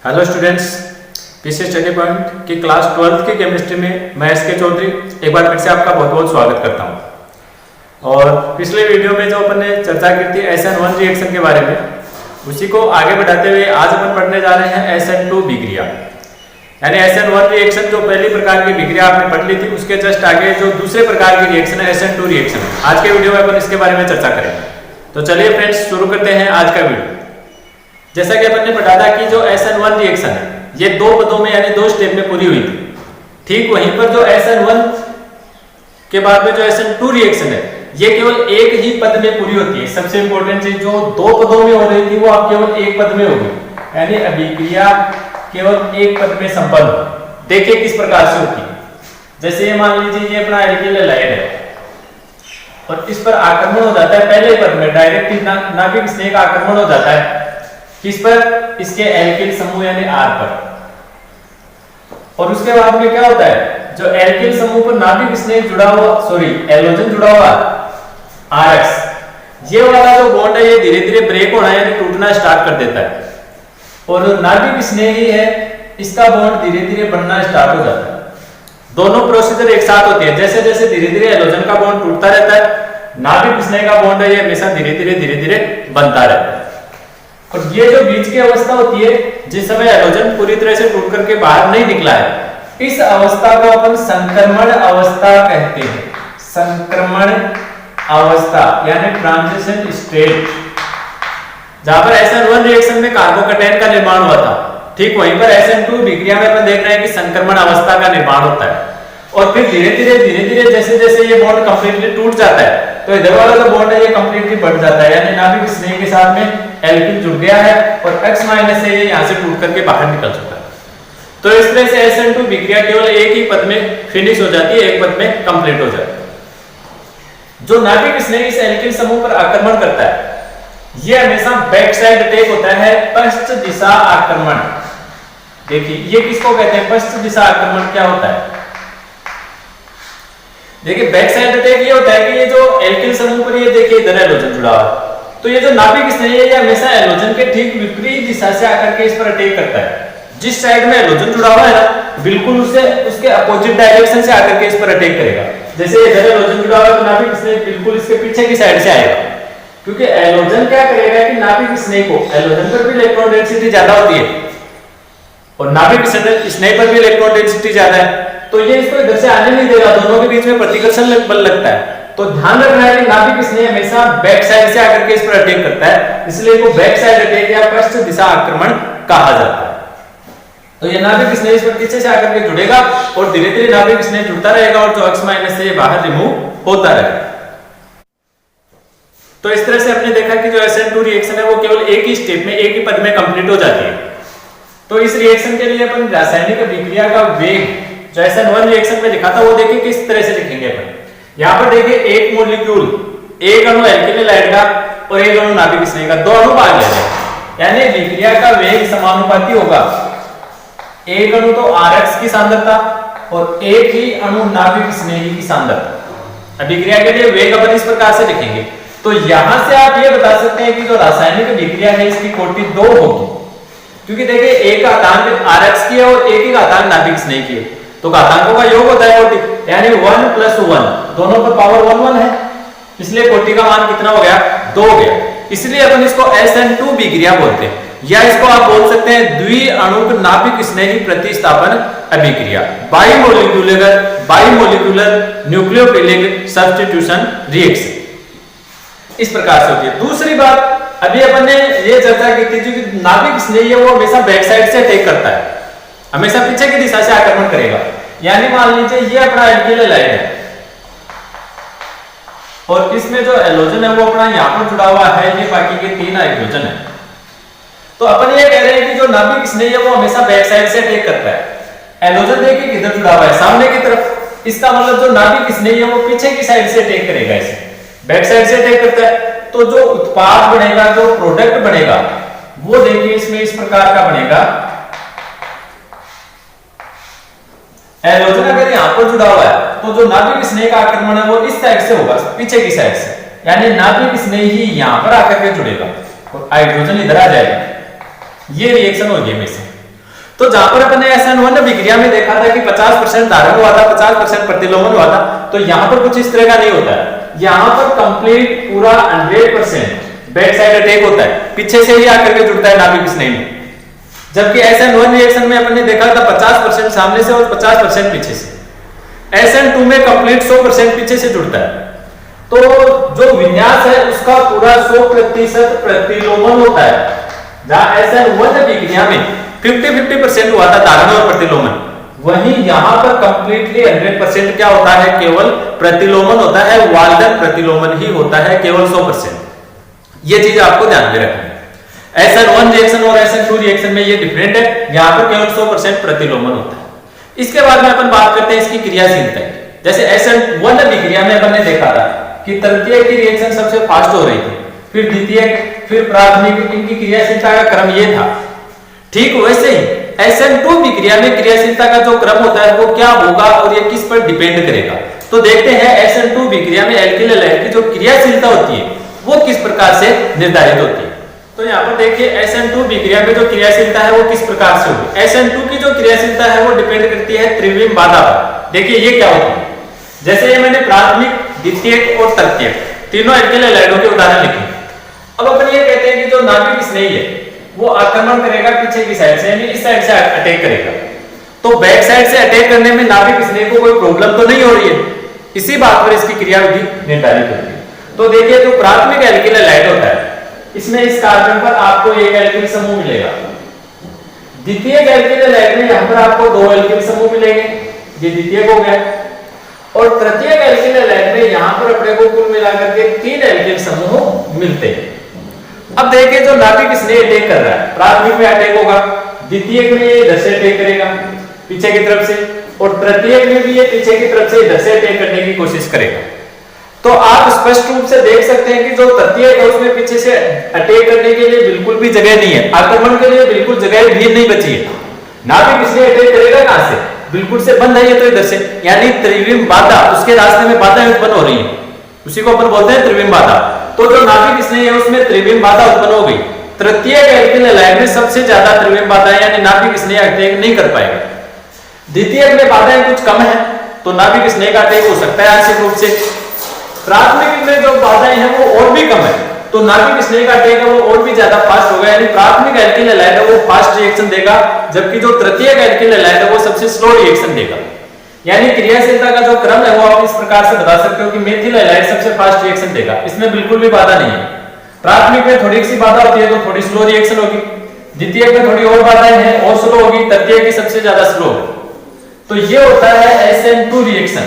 Hello students, PC study point की class 12th की chemistry में मैं एस के चौधरी एक बार फिर से आपका बहुत बहुत स्वागत करता हूं। और पिछले वीडियो में जो अपन ने चर्चा की थी SN1 रिएक्शन के बारे में, उसी को आगे बढ़ाते हुए आज अपन पढ़ने जा रहे हैं SN2 विक्रिया। यानी SN1 रिएक्शन जो पहली प्रकार की विक्रिया आपने पढ़ ली थी, उसके जस्ट आगे जो दूसरे प्रकार की रिएक्शन है SN2 रिएक्शन। आज के वीडियो में अपन इसके बारे में चर्चा करेंगे। तो चलिए फ्रेंड्स, शुरू करते हैं आज का वीडियो। जैसा कि अपन ने पढ़ा था कि जो SN1 रिएक्शन है ये दो पदों में यानी दो स्टेप में पूरी हुई थी। ठीक वहीं पर जो SN1 के बाद में जो SN2 रिएक्शन है ये केवल एक ही पद में पूरी होती है। सबसे इंपॉर्टेंट चीज, जो दो पदों में हो रही थी वो अब केवल एक पद में होगी, यानी अभिक्रिया केवल एक पद में संपन्न। देखिए किस प्रकार से होती है। जैसे ये मान लीजिए ये अपना एल्किल हैलाइड है और इस पर आक्रमण हो जाता है पहले पद में, डायरेक्ट नाभिक स्नेह का आक्रमण हो जाता है किस पर, इसके एल्किल समूह यानी R पर। और उसके बाद में क्या होता है, जो एल्किल समूह पर नाभिक स्नेह जुड़ा हुआ एलोजन जुड़ा हुआ RX, ये वाला जो बॉन्ड है ये धीरे धीरे ब्रेक होना यानी टूटना स्टार्ट कर देता है। और जो नाभिक स्नेह ही है इसका बॉन्ड धीरे धीरे बनना स्टार्ट हो जाता है। दोनों प्रोसीजर एक साथ होती है। जैसे जैसे धीरे धीरे एलोजन का बॉन्ड टूटता रहता है, नाभिक स्नेह का बॉन्ड है ये हमेशा धीरे धीरे बनता रहता है। और ये जो बीच की अवस्था होती है, जिस समय एलोजन पूरी तरह से टूट करके बाहर नहीं निकला है, इस अवस्था को अपन संक्रमण अवस्था कहते हैं। संक्रमण अवस्था यानी ट्रांजिशन स्टेट। जहां पर SN1 रिएक्शन में कार्बोकैटायन का निर्माण हुआ था, ठीक वहीं पर SN2 विक्रिया में अपन देख रहे हैं कि संक्रमण अवस्था का निर्माण होता है। और फिर धीरे धीरे जैसे जैसे ये बॉन्ड कंप्लीटली टूट जाता है तो इधर वाला जो बॉन्ड है ये कंप्लीटली बढ़ जाता है, यानी नाभिक स्नेह के साथ में एल्किल जुड़ गया है और X माइनस से ये यहां से टूट करके बाहर निकल चुका है। तो इस तरह से SN2 विक्रिया केवल एक ही पद में फिनिश हो जाती है, एक पद में कंप्लीट हो जाती है। जो नाभिक स्नेह इस एल्किल समूह पर आक्रमण करता है ये हमेशा बैक साइड अटैक होता है, पश्च दिशा आक्रमण। देखिए ये किसको कहते हैं, पश्च दिशा आक्रमण क्या होता है। देखिए बैक साइड अटैक ये होता है कि ये जो एल्किल समूह पर ये देखिए इधर एलोजन जुड़ा हुआ है, तो ये जो नाभिक स्नेह है ये हमेशा एलोजन के ठीक विपरीत दिशा से आकर के इस पर अटैक करता है। जिस साइड में एलोजन जुड़ा हुआ है ना, बिल्कुल उसके अपोजिट डायरेक्शन से आकर के इस पर अटैक करेगा। जैसे इधर एलोजन जुड़ा हुआ है तो नाभिक स्नेह बिल्कुल इसके पीछे की साइड से आएगा, क्योंकि एलोजन क्या करेगा कि नाभिक स्नेह को, एलोजन पर भी इलेक्ट्रॉन डेंसिटी ज्यादा होती है और नाभिक स्नेह पर भी इलेक्ट्रॉन डेंसिटी ज्यादा है, तो ये इसको इधर से आने नहीं देगा, दोनों के बीच में प्रतिकर्षण बल लगता है। तो ध्यान रखना है कि नाभिक स्नेह हमेशा बैक साइड से आकर के इस पर अटैक करता है, इसलिए इसको बैक साइड अटैक या पश्च दिशा आक्रमण कहा जाता है। तो ये नाभिक स्नेह इस पर पीछे से आकर के जुड़ेगा और धीरे धीरे नाभिक स्नेह जुड़ता रहेगा और जो X माइनस से ये बाहर रिमूव होता रहेगा। तो इस तरह से हमने देखा कि जो SN2 रिएक्शन है वो केवल एक ही स्टेप में, एक ही पद में कंप्लीट हो जाती है। तो इस रिएक्शन के लिए अपन रासायनिक अभिक्रिया का वेग जो SN1 रिएक्शन में लिखा था वो देखिए किस तरह से लिखेंगे अपन। यहाँ पर देखिए एक मोलिक्यूल, एक अणु एल्किल हैलाइड का और एक अणु नाभिक स्नेह का, दो अणु भाग ले रहे हैं, यानी विक्रिया का वेग समानुपाती होगा। एक अणु तो RX की सांद्रता और एक ही अणु नाभिक स्नेह की सांद्रता। अभिक्रिया के लिए वेग अपन इस प्रकार से लिखेंगे। तो यहां से आप ये बता सकते हैं कि जो रासायनिक अभिक्रिया है इसकी कोटि 2 होगी, क्योंकि देखिए एक घातांक RX की है और एक ही घातांक नाभिक स्नेह की है, तो घातांकों का योग होता है कोटि, यानी 1 + 1, दोनों पर पावर 1 है, इसलिए कोटि का मान कितना हो गया, 2 हो गया। इसलिए अपन इसको SN2 विक्रिया बोलते हैं, या इसको आप बोल सकते हैं द्विअणुक नाभिक स्नेही प्रतिस्थापन अभिक्रिया, बाइमोलिक्यूलर न्यूक्लियोफिलिक सब्स्टिट्यूशन रिएक्शन। इस प्रकार से होती है। दूसरी बात, अभी अपन ने ये चर्चा की थी जो नाभिक स्नेह है वो हमेशा बैक साइड से अटैक करता है, हमेशा पीछे की दिशा से आक्रमण करेगा। यानी मान लीजिए ये अपना एल्किल हैलाइड है और इसमें जो एलोजन है वो अपना यहां पर जुड़ा हुआ है, ये बाकी के 3 हाइड्रोजन है। तो अपन ये कह रहे हैं कि जो नाभिक स्नेह है वो हमेशा बैक साइड से अटैक करता है। एलोजन देखिए किधर जुड़ा हुआ है, सामने की तरफ, इसका मतलब जो नाभिक स्नेह है वो पीछे की साइड से अटैक करेगा, इसे बैक साइड से अटैक करता है। तो जो उत्पाद बनेगा, जो प्रोडक्ट बनेगा वो देखिए इसमें इस प्रकार का बनेगा। एलोजन अगर यहां पर जुड़ा हुआ है तो जो नाभिक स्नेह का आक्रमण है वो इस साइड से होगा, पीछे की साइड से, यानी नाभिक स्नेह ही यहां पर आकर के जुड़ेगा और हाइड्रोजन इधर आ जाएगा। ये रिएक्शन होगी हमेशा। तो जहां पर अपने SN1 अभिक्रिया में देखा था कि 50% धारण हुआ था, 50% प्रतिलोमन हुआ था, तो यहां पर कुछ इस तरह का नहीं होता है। यहां पर कंप्लीट पूरा 100% बैक साइड अटैक होता है, पीछे से ही आकर के जुड़ता है नाभिक स्नेह में। जबकि SN1 रिएक्शन में अपने देखा था 50% सामने से और 50% पीछे से। SN2 में कंप्लीट 100% पीछे से जुड़ता है। तो जो विन्यास है उसका पूरा 100% प्रतिलोमन होता है। जहां SN1 अभिक्रिया में 50-50% हुआ था धारण और प्रतिलोमन, वहीं यहां पर कंप्लीटली 100% क्या होता है, केवल प्रतिलोमन होता है। वाल्डन प्रतिलोमन ही होता है, केवल 100%। ये चीज आपको ध्यान में रखना है। SN1 रिएक्शन और SN2 रिएक्शन में ये डिफरेंट है, यहां पर केवल 100% प्रतिलोमन होता है। इसके बाद में अपन बात करते हैं इसकी क्रियाशीलता की। जैसे SN1 अभिक्रिया में अपन ने देखा था कि तृतीय की रिएक्शन सबसे फास्ट हो रही थी, फिर द्वितीय, फिर प्राथमिक, इनकी क्रियाशीलता का क्रम ये था। ठीक वैसे ही SN2 अभिक्रिया में क्रियाशीलता का जो क्रम होता है वो क्या होगा और ये किस पर डिपेंड करेगा। तो देखते हैं SN2 अभिक्रिया में एल्किल हैलाइड की जो क्रियाशीलता होती है वो किस प्रकार से निर्धारित होती है। तो यहाँ पर देखिए SN2 अभिक्रिया में जो क्रियाशीलता है वो किस प्रकार से होगी। SN2 की जो क्रियाशीलता है वो डिपेंड करती है त्रिविम बाधा पर। देखिए ये क्या होती है, जैसे ये मैंने प्राथमिक, द्वितीयक और तृतीयक तीनों एल्किल हैलाइडों के उदाहरण लिखे। अब अपन ये कहते हैं कि जो नाभिक स्नेही है वो आक्रमण करेगा पीछे की साइड से, यानी इस साइड से अटैक करेगा। तो बैक साइड से अटैक करने में नाभिक स्नेह को कोई प्रॉब्लम तो नहीं हो रही है, इसी बात पर इसकी क्रियाविधि निर्धारित होती है। तो देखिए जो प्राथमिक एल्किल हैलाइड होता है इसमें इस कार्बन पर आपको एक एल्किल समूह मिलेगा। द्वितीय एल्किल हैलाइड में यहां पर आपको दो एल्किल समूह मिलेंगे, ये द्वितीय हो गया। और तृतीय एल्किल हैलाइड में यहां पर अपने को कुल मिलाकर के 3 एल्किल समूह मिलते हैं। अब देखिए जो नाभिक स्नेह अटैक कर रहा है, प्राथमिक में अटैक होगा, द्वितीय में ये इधर से अटैक करेगा पीछे की तरफ से, और तृतीय में भी ये पीछे की तरफ से इधर से अटैक करने की कोशिश करेगा। तो आप स्पष्ट रूप से देख सकते हैं कि जो तृतीय है उसमें पीछे से अटैक करने के लिए बिल्कुल भी जगह नहीं है, आक्रमण के लिए बिल्कुल जगह भी नहीं बची है। नाभिक स्नेह अटैक करेगा कहां से, बिल्कुल से बंद है ये तो इधर से, यानी त्रिविम बाधा, उसके रास्ते में बाधाएं उत्पन्न हो रही है, उसी को अपन बोलते हैं त्रिविम बाधा। तो जो नाभिक स्नेह है उसमें त्रिविम बाधा उत्पन्न हो गई। तृतीय एल्किल हैलाइड में सबसे ज्यादा त्रिविम बाधाएं, यानी नाभिक स्नेह अटैक नहीं कर पाएगा। द्वितीय में बाधाएं कुछ कम है तो नाभिक स्नेह का अटैक हो सकता है आंशिक रूप से। प्राथमिक में जो बाधाएं हैं वो और भी कम है तो नाभिक स्नेह का अटैक है वो और भी ज्यादा फास्ट होगा, यानी प्राथमिक एल्किल हैलाइड है वो फास्ट रिएक्शन देगा, जबकि जो तृतीय एल्किल हैलाइड है वो सबसे स्लो रिएक्शन देगा। यानी क्रियाशीलता का जो क्रम है वो आप इस प्रकार से बता सकते हो कि मेथिल हैलाइड सबसे फास्ट रिएक्शन देगा, इसमें बिल्कुल भी बाधा नहीं है। प्राथमिक में थोड़ी सी बाधा होती है तो थोड़ी स्लो रिएक्शन होगी, द्वितीय में थोड़ी और बाधाएं हैं और स्लो होगी, तृतीय की सबसे ज्यादा स्लो। तो ये होता है SN2 रिएक्शन।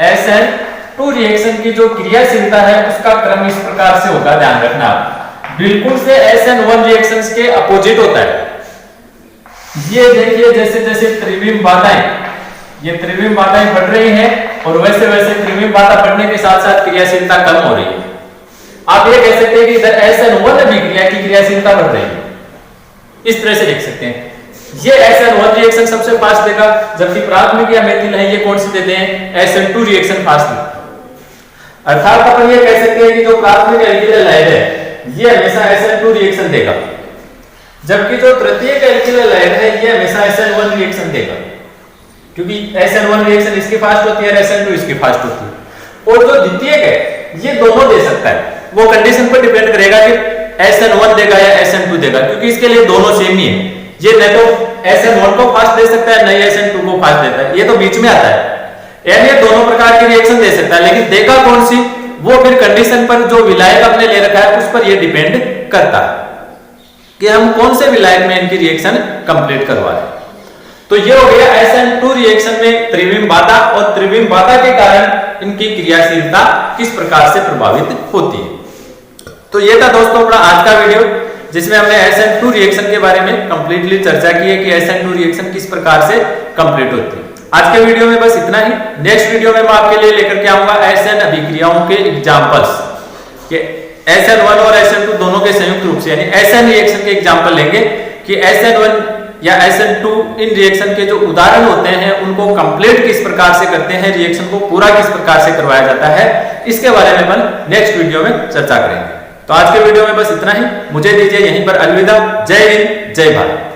SN2 रिएक्शन की जो क्रियाशीलता है उसका क्रम इस प्रकार से होगा, ध्यान रखना आप, बिल्कुल से SN1 रिएक्शंस के अपोजिट होता है। ये देखिए जैसे जैसे त्रिविम बाधाएं, ये त्रिविम बाधाएं बढ़ रही हैं और वैसे वैसे त्रिविम बाधा बढ़ने के साथ साथ क्रियाशीलता कम हो रही है। आप ये कह सकते हैं कि इधर SN1 अभिक्रिया की क्रियाशीलता बढ़ रही है, इस तरह से देख सकते हैं। ये SN1 रिएक्शन सबसे फास्ट देगा, जबकि प्राथमिक या मेथिल है ये कौन सी देते हैं, SN2 रिएक्शन फास्ट देगा। अर्थात अपन ये कह सकते हैं कि जो प्राथमिक एल्किल हैलाइड है ये हमेशा SN2 रिएक्शन देगा, जबकि जो तृतीय एल्किल हैलाइड है ये हमेशा SN1 रिएक्शन देगा, क्योंकि SN1 रिएक्शन इसकी फास्ट होती है और SN2 इसकी फास्ट होती है। और जो द्वितीय है ये दोनों दे सकता है, वो कंडीशन पर डिपेंड करेगा कि SN1 देगा या SN2 देगा, क्योंकि इसके लिए दोनों सेम ही है। ये न तो SN1 को फास्ट दे सकता है, न ही SN2 को फास्ट देता है, ये तो बीच में आता है, यानी ये दोनों प्रकार की रिएक्शन दे सकता है। लेकिन देगा कौन सी, वो फिर कंडीशन पर जो विलायक आपने ले रखा है उस पर ये डिपेंड करता है कि हम कौन से विलायक में इनकी रिएक्शन कंप्लीट करवा रहे हैं। तो ये हो गया SN2 रिएक्शन में त्रिविम बाधा, और त्रिविम बाधा के कारण इनकी क्रियाशीलता किस प्रकार से प्रभावित होती है। तो ये था दोस्तों अपना आज का वीडियो, जिसमें हमने SN2 रिएक्शन के बारे में कंप्लीटली चर्चा की है कि SN2 रिएक्शन किस प्रकार से कंप्लीट होती है। आज के वीडियो में बस इतना ही। नेक्स्ट वीडियो में मैं आपके लिए लेकर के आऊंगा SN अभिक्रियाओं के एग्जांपल्स, कि SN1 और SN2 दोनों के संयुक्त रूप से, यानी SN रिएक्शन के एग्जांपल लेंगे कि SN1 या SN2 इन रिएक्शन के जो उदाहरण होते हैं उनको कंप्लीट किस प्रकार से करते हैं, रिएक्शन को पूरा किस प्रकार से करवाया जाता है, इसके बारे में अपन नेक्स्ट वीडियो में चर्चा करेंगे। तो आज के वीडियो में बस इतना ही, मुझे दीजिए यहीं पर अलविदा। जय हिंद, जय भारत।